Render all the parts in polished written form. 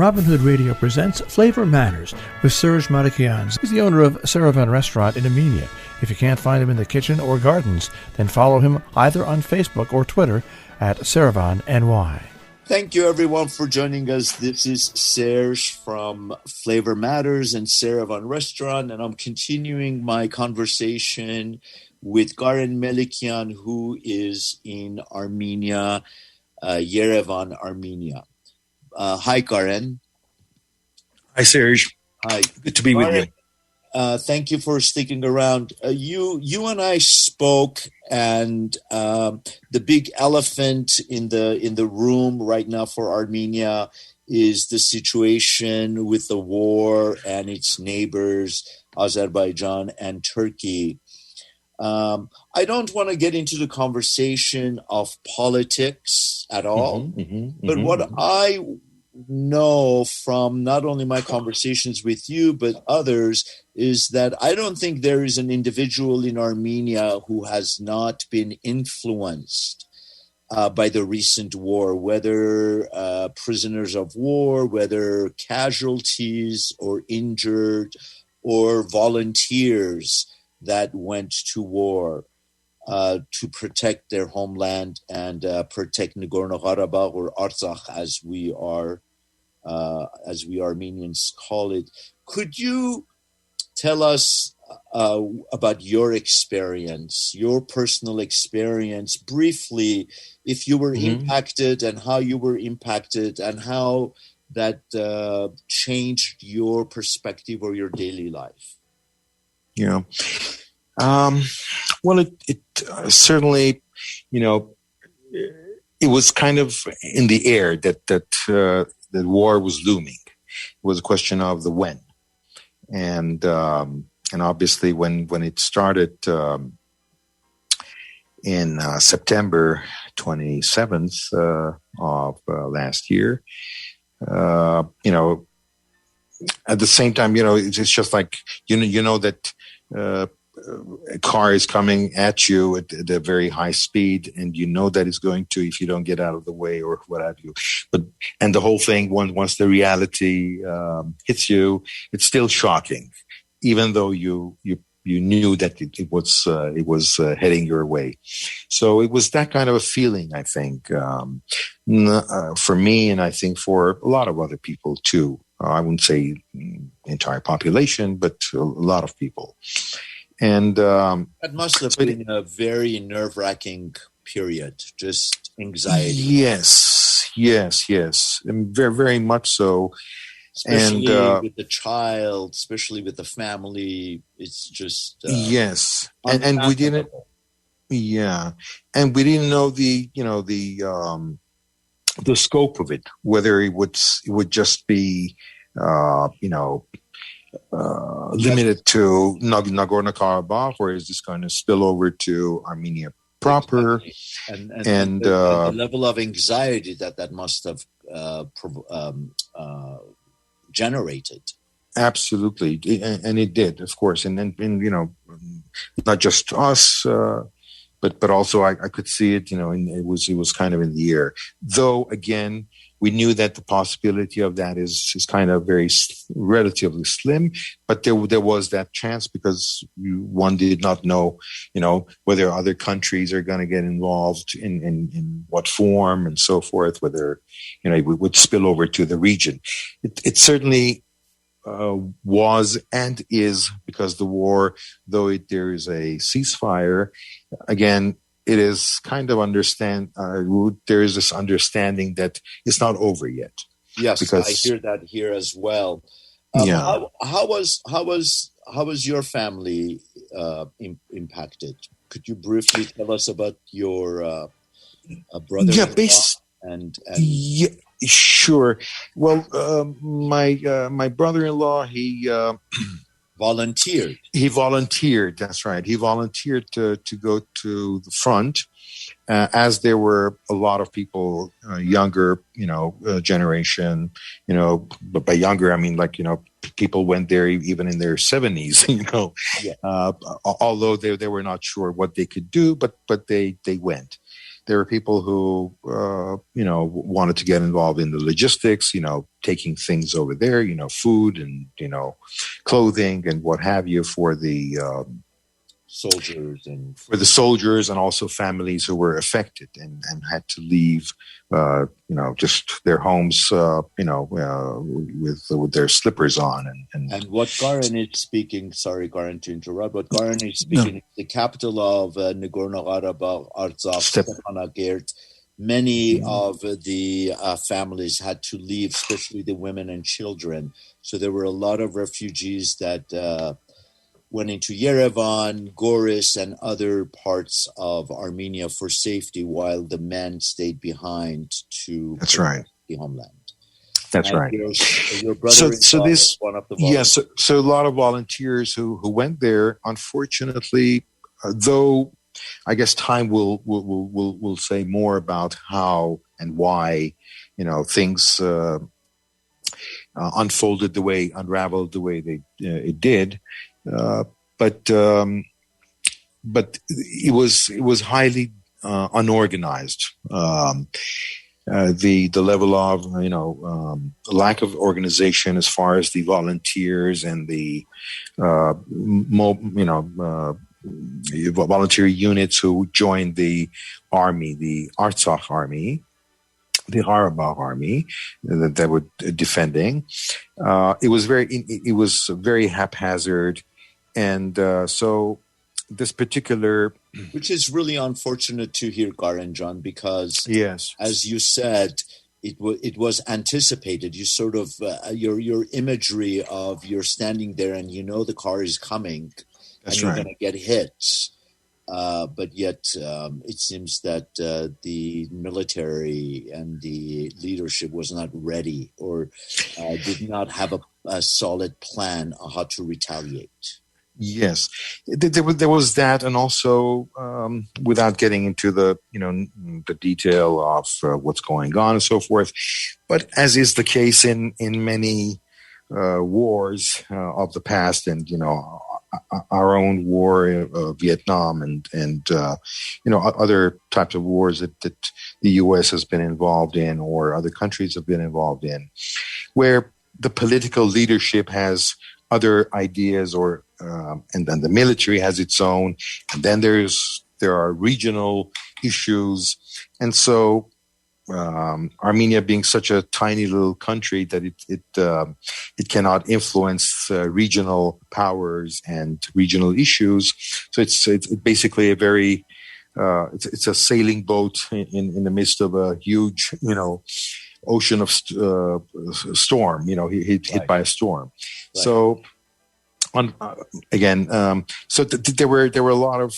Robin Hood Radio presents Flavor Matters with Serge Madikians. He's the owner of Yerevan restaurant in Armenia. If you can't find him in the kitchen or gardens, then follow him either on Facebook or Twitter at Yerevan NY. Thank you, everyone, for joining us. This is Serge from Flavor Matters and Yerevan Restaurant, and I'm continuing my conversation with Garen Melikian, who is in Armenia, Yerevan, Armenia. Hi, Garen. Hi, Serge. Hi. Good to be with you. Thank you for sticking around. You and I spoke, and the big elephant in the room right now for Armenia is the situation with the war and its neighbors, Azerbaijan and Turkey. I don't want to get into the conversation of politics at all, but what I know from not only my conversations with you, but others, is that I don't think there is an individual in Armenia who has not been influenced by the recent war, whether prisoners of war, whether casualties or injured, or volunteers that went to war to protect their homeland and protect Nagorno-Karabakh, or Artsakh, as we Armenians call it. Could you tell us about your experience, your personal experience, briefly, if you were impacted and how you were impacted and how that changed your perspective or your daily life? Yeah. Well, it certainly, it was kind of in the air that war was looming. It was a question of the when, and obviously when it started in September 27th of last year, at the same time, it's just like that. A car is coming at you at a very high speed, and that it's going to, if you don't get out of the way or what have you. And the whole thing, once the reality hits you, it's still shocking, even though you knew that it was heading your way. So it was that kind of a feeling, I think, for me, and I think for a lot of other people too. I wouldn't say entire population, but a lot of people. And that must have been a very nerve-wracking period, just anxiety. Yes, and very, very much so. Especially with the child, especially with the family, it's just yes, and we didn't. Yeah, and we didn't know the scope of it, whether it would just be limited to Nagorno-Karabakh, or is this going to spill over to Armenia proper? Exactly. And the level of anxiety that must have generated. Absolutely, and it did, of course, and then not just us, but also I could see it, and it was kind of in the air. Though again, we knew that the possibility of that is kind of relatively slim, but there was that chance, because one did not know, whether other countries are going to get involved in what form and so forth, whether, it would spill over to the region. It certainly was and is, because the war, though there is a ceasefire, again, it is kind of there is this understanding that it's not over yet. Yes, because I hear that here as well. How was your family impacted? Could you briefly tell us about your brother? Yeah, sure. Well, my brother-in-law, he volunteered. He volunteered. That's right. He volunteered to go to the front, as there were a lot of people, younger, generation, but by younger, I mean, people went there even in their 70s, although they were not sure what they could do, but they went. There were people who, wanted to get involved in the logistics, taking things over there, food and, clothing and what have you for the soldiers and also families who were affected and had to leave, just their homes, with their slippers on. And what Garen is speaking, sorry, Garen, to interrupt, what Garen is speaking, no. The capital of Nagorno-Karabakh, Artsakh, Stepanakert, many of the families had to leave, especially the women and children. So there were a lot of refugees that went into Yerevan, Goris, and other parts of Armenia for safety, while the men stayed behind to protect the homeland. That's right. Your brother is one of the volunteers. Yes, so a lot of volunteers who went there. Unfortunately, though, I guess time will say more about how and why, things unraveled the way it did. But it was highly unorganized. The level of lack of organization as far as the volunteers and the volunteer units who joined the army, the Artsakh army, the Karabakh army that they were defending. It was very haphazard. And so this particular... Which is really unfortunate to hear, Garen John, because, yes, as you said, it was anticipated. You sort of, your imagery of you're standing there and the car is coming. That's and you're right. going to get hit. But yet it seems that the military and the leadership was not ready or did not have a solid plan on how to retaliate. Yes, there was that, and also without getting into the detail of what's going on and so forth, but as is the case in many wars of the past, and our own war, Vietnam, and other types of wars that the U.S. has been involved in, or other countries have been involved in, where the political leadership has other ideas, or and then the military has its own, and then there are regional issues, and so Armenia, being such a tiny little country, that it cannot influence regional powers and regional issues. So it's basically a very it's a sailing boat in the midst of a huge ocean of storm. Hit by a storm. Right. So there were a lot of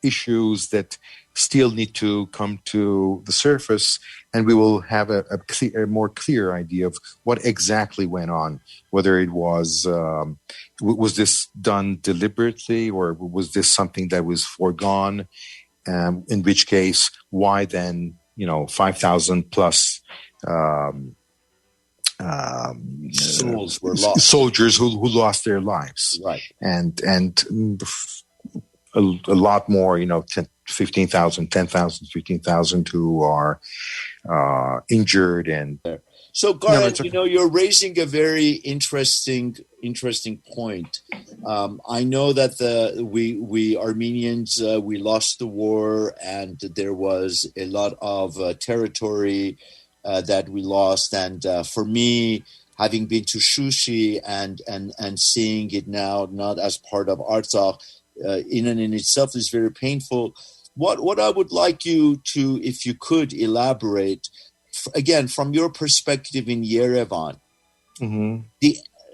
issues that still need to come to the surface, and we will have a more clear idea of what exactly went on, whether it was this done deliberately, or was this something that was foregone, in which case, why then 5,000 plus souls were lost. Soldiers who lost their lives, right? And a lot more, 15,000, 10,000, 15,000 who are injured. And so, Garen, you're raising a very interesting point. I know that we Armenians, we lost the war, and there was a lot of territory that we lost. And for me, having been to Shushi and seeing it now not as part of Artsakh, in and in itself is very painful. What I would like you to, if you could elaborate, again, from your perspective in Yerevan,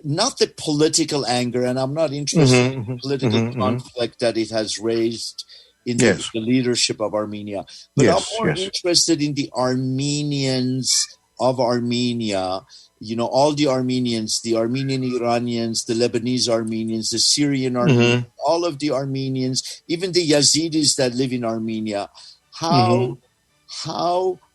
not the political anger, and I'm not interested in the political conflict that it has raised in the leadership of Armenia, but I'm more interested in the Armenians of Armenia. All the Armenians, the Armenian Iranians, the Lebanese Armenians, the Syrian Armenians, all of the Armenians, even the Yazidis that live in Armenia. How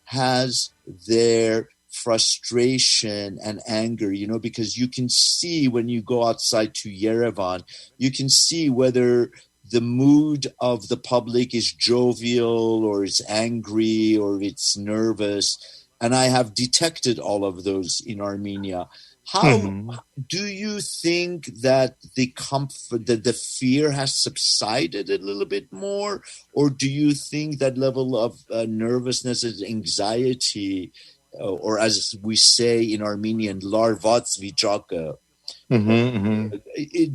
has their frustration and anger, because you can see when you go outside to Yerevan, you can see whether the mood of the public is jovial or it's angry or it's nervous. And I have detected all of those in Armenia. How do you think that the fear has subsided a little bit more, or do you think that level of nervousness and anxiety, or as we say in Armenian, larvat zvijaka,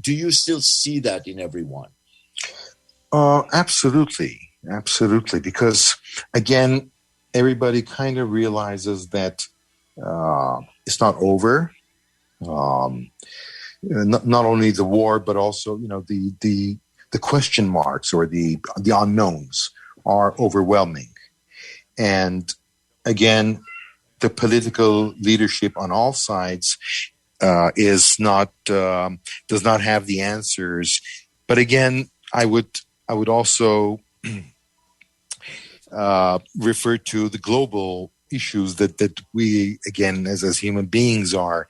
do you still see that in everyone? Absolutely, because again, everybody kind of realizes that it's not over. Not only the war, but also, the question marks or the unknowns are overwhelming. And again, the political leadership on all sides does not have the answers. But again, I would also refer to the global issues that we, again, as human beings are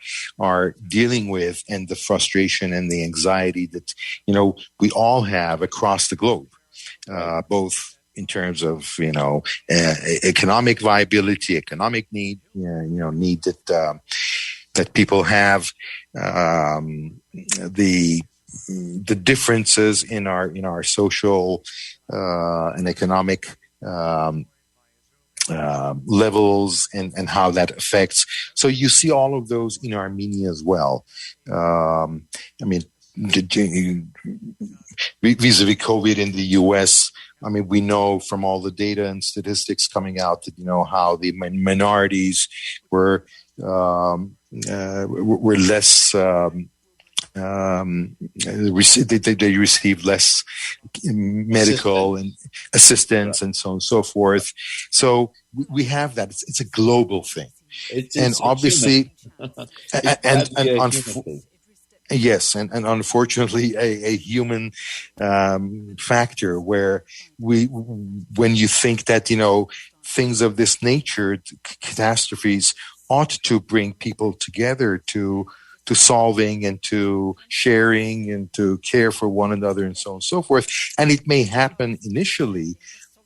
dealing with, and the frustration and the anxiety that, we all have across the globe, both in terms of, economic viability, economic need, need that people have, the differences in our social and economic levels and how that affects. So you see all of those in Armenia as well. Vis-a-vis COVID in the U.S., we know from all the data and statistics coming out that, how the minorities were less, they received less medical and assistance and so on and so forth. So we have that. It's a global thing. And obviously, yes, and unfortunately, a human factor where when you think that, things of this nature, catastrophes, ought to bring people together to solving and to sharing and to care for one another and so on and so forth. And it may happen initially,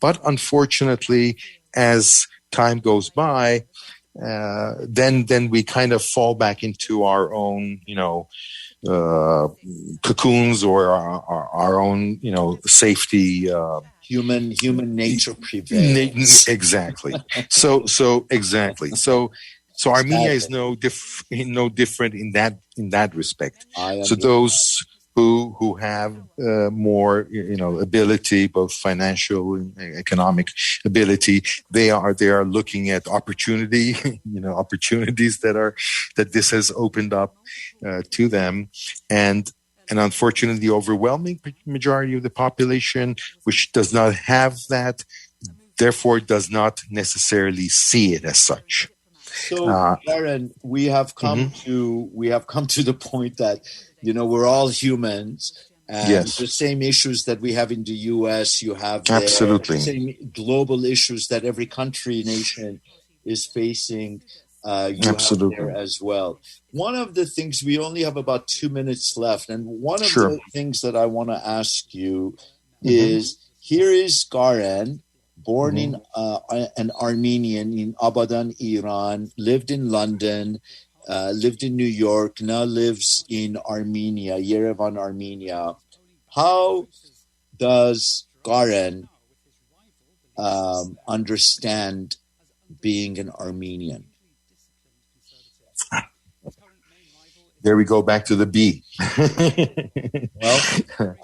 but unfortunately, as time goes by, then we kind of fall back into our own, cocoons or our own, safety. Human nature prevails. Exactly. So exactly. So Armenia is no different in that respect. So those who have more ability, both financial and economic ability, they are looking at opportunity, opportunities that this has opened up to them, and unfortunately, the overwhelming majority of the population, which does not have that, therefore does not necessarily see it as such. So, Garen, we have come to the point that we're all humans, and the same issues that we have in the U.S. you have there. Absolutely. The same global issues that every nation is facing. You Absolutely. have there as well. One of the things, we only have about 2 minutes left, and one of the things that I want to ask you is: here is Garen, born in an Armenian in Abadan, Iran, lived in London, lived in New York, now lives in Armenia, Yerevan, Armenia. How does Garen understand being an Armenian? There we go back to the B. Well,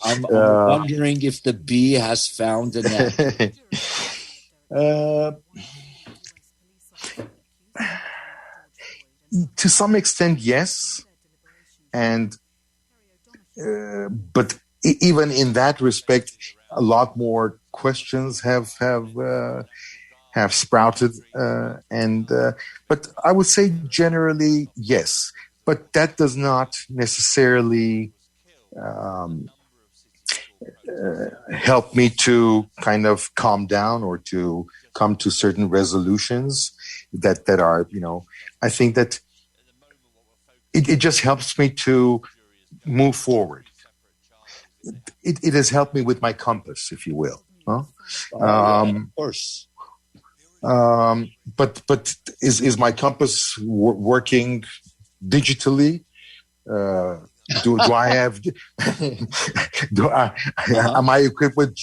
I'm wondering if the B has found an end. To some extent, yes, and but even in that respect, a lot more questions have sprouted, but I would say generally yes. But that does not necessarily help me to kind of calm down or to come to certain resolutions that are, I think that it just helps me to move forward. it has helped me with my compass, if you will. Huh? Of course. But is my compass working digitally? Do I have? Am I equipped with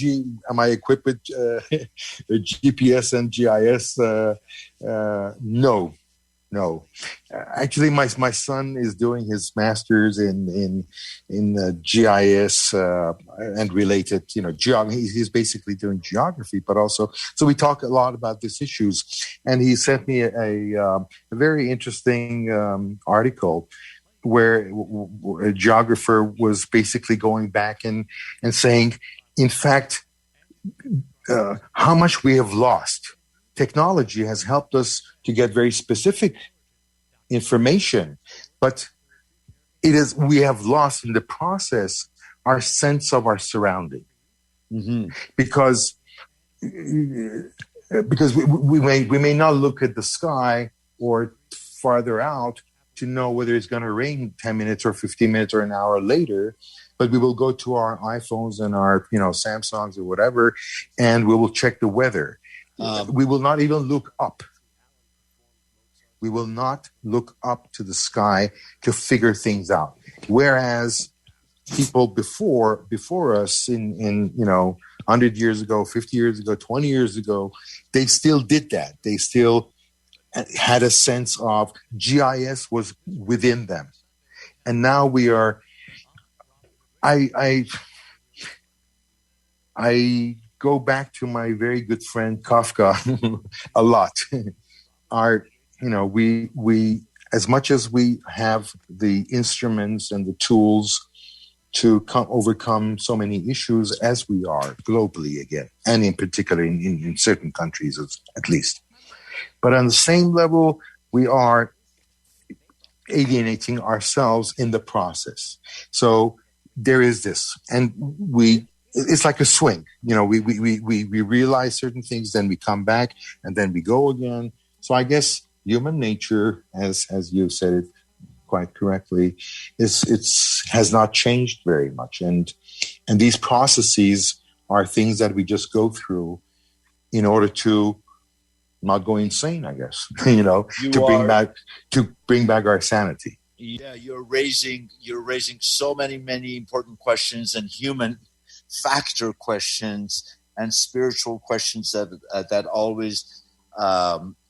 GPS and GIS? No. Actually, my son is doing his master's in GIS and related. He's basically doing geography, but also so we talk a lot about these issues. And he sent me a very interesting article where a geographer was basically going back and saying, in fact, how much we have lost. Technology has helped us to get very specific information, but we have lost in the process our sense of our surrounding. Mm-hmm. Because we may not look at the sky or farther out to know whether it's going to rain 10 minutes or 15 minutes or an hour later, but we will go to our iPhones and our Samsungs or whatever, and we will check the weather. We will not even look up. We will not look up to the sky to figure things out. Whereas people before us in 100 years ago, 50 years ago, 20 years ago, they still did that. They still had a sense of GIS was within them. And now we are, I go back to my very good friend Kafka a lot. We as much as we have the instruments and the tools to overcome so many issues as we are globally again, and in particular in certain countries at least. But on the same level, we are alienating ourselves in the process. So there is this, and it's like a swing. We realize certain things, then we come back, and then we go again. So I guess human nature, as you said it quite correctly, has not changed very much, and these processes are things that we just go through in order to not go insane, I guess. To bring back our sanity. Yeah, you're raising so many important questions and human factor questions and spiritual questions that always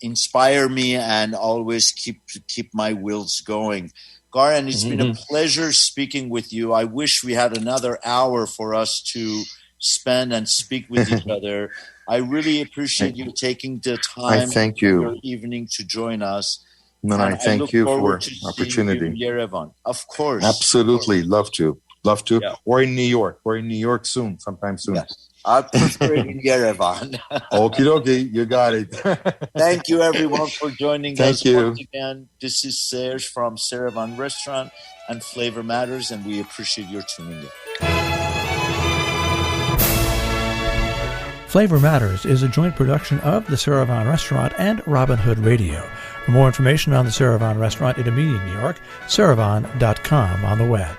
inspire me and always keep my wheels going. Garen, it's been a pleasure speaking with you. I wish we had another hour for us to spend and speak with each other. I really appreciate you taking the time in your evening to join us. And I thank you for the opportunity. In Yerevan, of course. Absolutely, love to. Yeah. Or in New York. We're in New York sometime soon. Yes. I prefer it in Yerevan. Okie dokie, you got it. Thank you, everyone, for joining us. Thank you. Once again, this is Serge from Yerevan Restaurant and Flavor Matters, and we appreciate your tuning in. Flavor Matters is a joint production of the Yerevan Restaurant and Robin Hood Radio. For more information on the Yerevan Restaurant in Armenia, New York, yerevan.com on the web.